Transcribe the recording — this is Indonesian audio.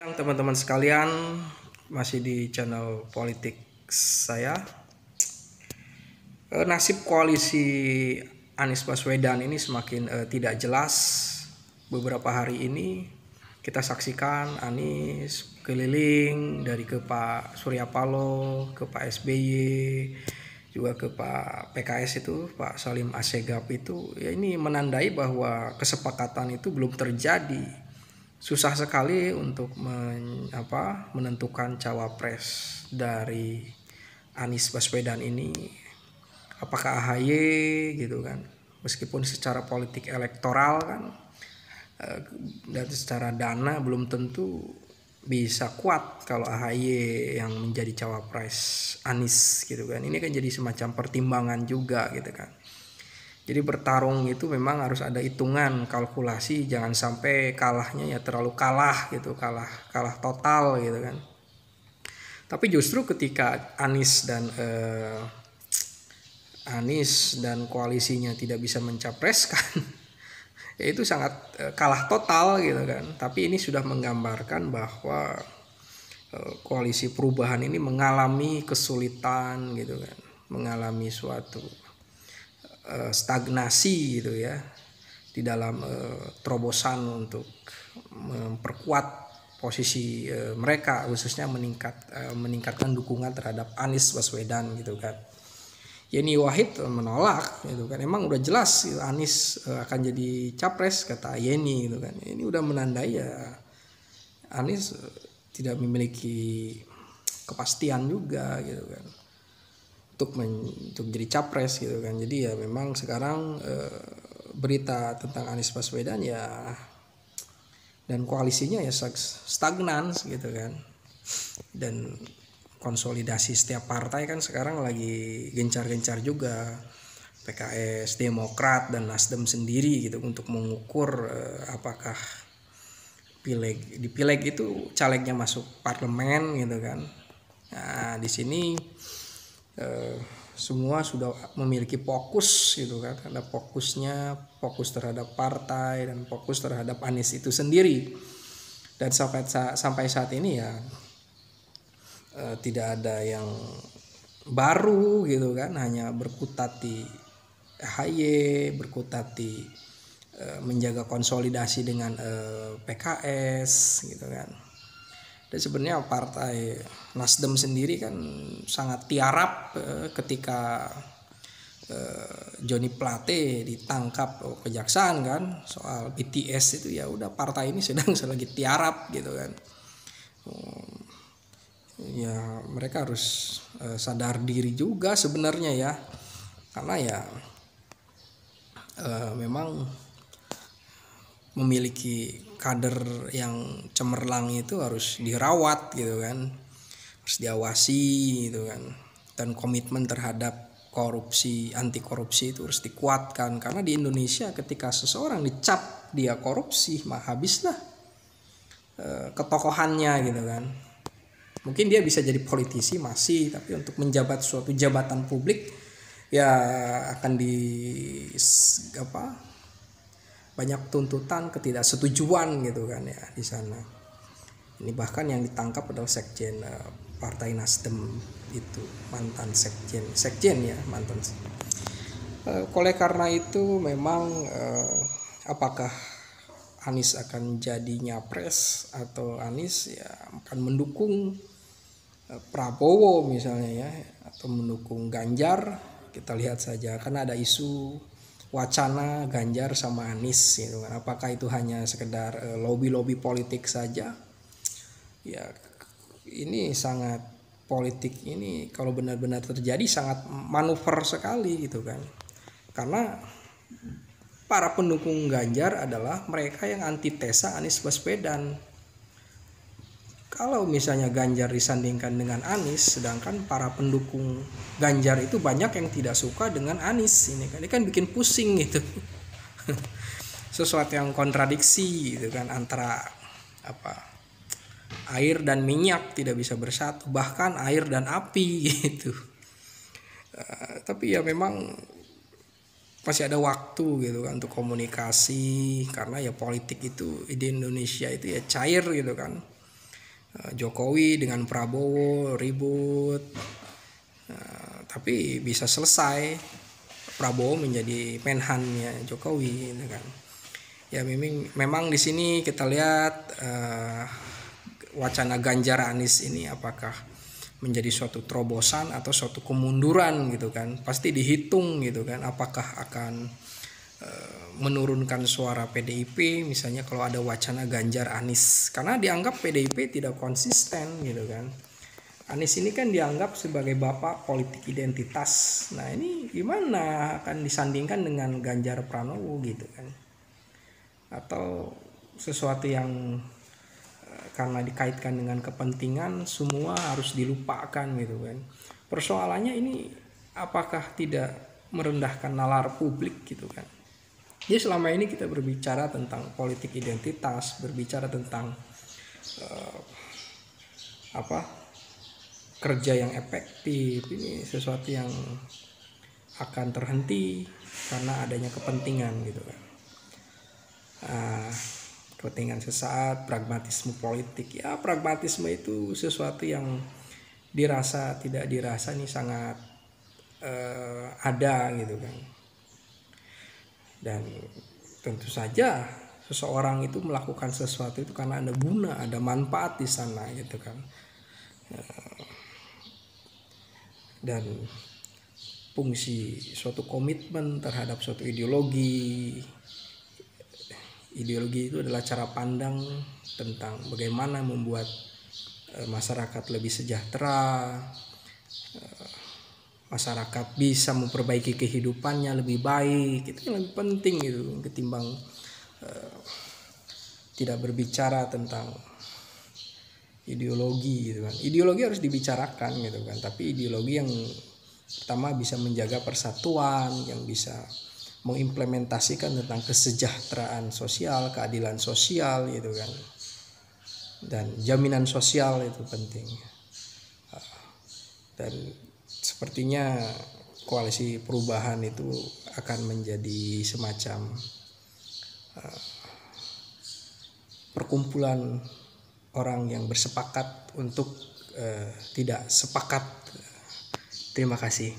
Teman-teman sekalian, masih di channel politik saya. Nasib koalisi Anies Baswedan ini semakin tidak jelas. Beberapa hari ini kita saksikan Anies keliling dari ke Pak Surya Paloh, ke Pak SBY, juga ke Pak PKS itu, Pak Salim Assegaf itu. Ya, ini menandai bahwa kesepakatan itu belum terjadi. Susah sekali untuk menentukan cawapres dari Anies Baswedan ini. Apakah AHY gitu kan? Meskipun secara politik elektoral kan dan secara dana belum tentu bisa kuat kalau AHY yang menjadi cawapres Anies gitu kan. Ini kan jadi semacam pertimbangan juga gitu kan. Jadi bertarung itu memang harus ada hitungan, kalkulasi, jangan sampai kalahnya ya terlalu kalah gitu, kalah total gitu kan. Tapi justru ketika Anies dan koalisinya tidak bisa mencapreskan, ya itu sangat kalah total gitu kan. Tapi ini sudah menggambarkan bahwa koalisi perubahan ini mengalami kesulitan gitu kan, mengalami suatu stagnasi gitu ya di dalam terobosan untuk memperkuat posisi mereka, khususnya meningkatkan dukungan terhadap Anies Baswedan gitu kan. Yeni Wahid menolak gitu kan, emang udah jelas Anies akan jadi capres kata Yeni gitu kan. Ini udah menandai ya Anies tidak memiliki kepastian juga gitu kan untuk jadi capres gitu kan. Jadi ya memang sekarang berita tentang Anies Baswedan ya dan koalisinya ya stagnan gitu kan. Dan konsolidasi setiap partai kan sekarang lagi gencar-gencar juga, PKS, Demokrat dan Nasdem sendiri gitu, untuk mengukur apakah di pileg itu calegnya masuk parlemen gitu kan. Nah di sini semua sudah memiliki fokus gitu kan, ada fokus terhadap partai dan fokus terhadap Anies itu sendiri. Dan sampai saat ini ya tidak ada yang baru gitu kan, hanya berkutat di AHY, berkutat di menjaga konsolidasi dengan PKS gitu kan. Dan sebenarnya partai Nasdem sendiri kan sangat tiarap ketika Johnny Plate ditangkap kejaksaan kan soal BTS itu. Ya udah, partai ini sedang lagi tiarap gitu kan. Ya mereka harus sadar diri juga sebenarnya ya, karena ya memang memiliki kader yang cemerlang itu harus dirawat gitu kan, harus diawasi gitu kan. Dan komitmen terhadap anti korupsi itu harus dikuatkan, karena di Indonesia ketika seseorang dicap dia korupsi mah habislah ketokohannya gitu kan. Mungkin dia bisa jadi politisi masih, tapi untuk menjabat suatu jabatan publik ya akan banyak tuntutan ketidaksetujuan gitu kan ya di sana. Ini bahkan yang ditangkap adalah sekjen Partai Nasdem itu, mantan sekjen ya, mantan. Oleh karena itu memang apakah Anies akan jadi nyapres atau Anies ya akan mendukung Prabowo misalnya ya, atau mendukung Ganjar, kita lihat saja. Karena ada isu wacana Ganjar sama Anies gitu kan. Apakah itu hanya sekedar lobby politik saja? Ya ini sangat politik ini kalau benar-benar terjadi sangat manuver sekali gitu kan. Karena para pendukung Ganjar adalah mereka yang antitesa Anies Baswedan. Kalau misalnya Ganjar disandingkan dengan Anies, sedangkan para pendukung Ganjar itu banyak yang tidak suka dengan Anies, ini kan bikin pusing gitu. Sesuatu yang kontradiksi gitu kan, antara air dan minyak tidak bisa bersatu, bahkan air dan api gitu. Tapi ya memang masih ada waktu gitu kan untuk komunikasi, karena ya politik itu di Indonesia itu ya cair gitu kan. Jokowi dengan Prabowo ribut, tapi bisa selesai. Prabowo menjadi menhannya Jokowi, gitu kan. Ya memang di sini kita lihat wacana Ganjar Anies ini apakah menjadi suatu terobosan atau suatu kemunduran, gitu kan. Pasti dihitung, gitu kan, apakah akan menurunkan suara PDIP misalnya kalau ada wacana Ganjar Anies, karena dianggap PDIP tidak konsisten, gitu kan. Anies ini kan dianggap sebagai bapak politik identitas. Nah ini gimana akan disandingkan dengan Ganjar Pranowo, gitu kan. Atau sesuatu yang karena dikaitkan dengan kepentingan semua harus dilupakan, gitu kan. Persoalannya ini apakah tidak merendahkan nalar publik, gitu kan. Jadi selama ini kita berbicara tentang politik identitas, berbicara tentang kerja yang efektif, ini sesuatu yang akan terhenti karena adanya kepentingan, gitu kan. Kepentingan sesaat, pragmatisme politik. Ya pragmatisme itu sesuatu yang tidak dirasa ini sangat ada, gitu kan. Dan tentu saja seseorang itu melakukan sesuatu itu karena ada guna, ada manfaat di sana, gitu kan. Dan fungsi suatu komitmen terhadap suatu ideologi itu adalah cara pandang tentang bagaimana membuat masyarakat lebih sejahtera, masyarakat bisa memperbaiki kehidupannya lebih baik. Itu yang lebih penting, gitu, ketimbang tidak berbicara tentang ideologi, gitu kan. Ideologi harus dibicarakan, gitu kan, tapi ideologi yang pertama bisa menjaga persatuan, yang bisa mengimplementasikan tentang kesejahteraan sosial, keadilan sosial, gitu kan, dan jaminan sosial itu penting. Dan sepertinya koalisi perubahan itu akan menjadi semacam perkumpulan orang yang bersepakat untuk tidak sepakat. Terima kasih.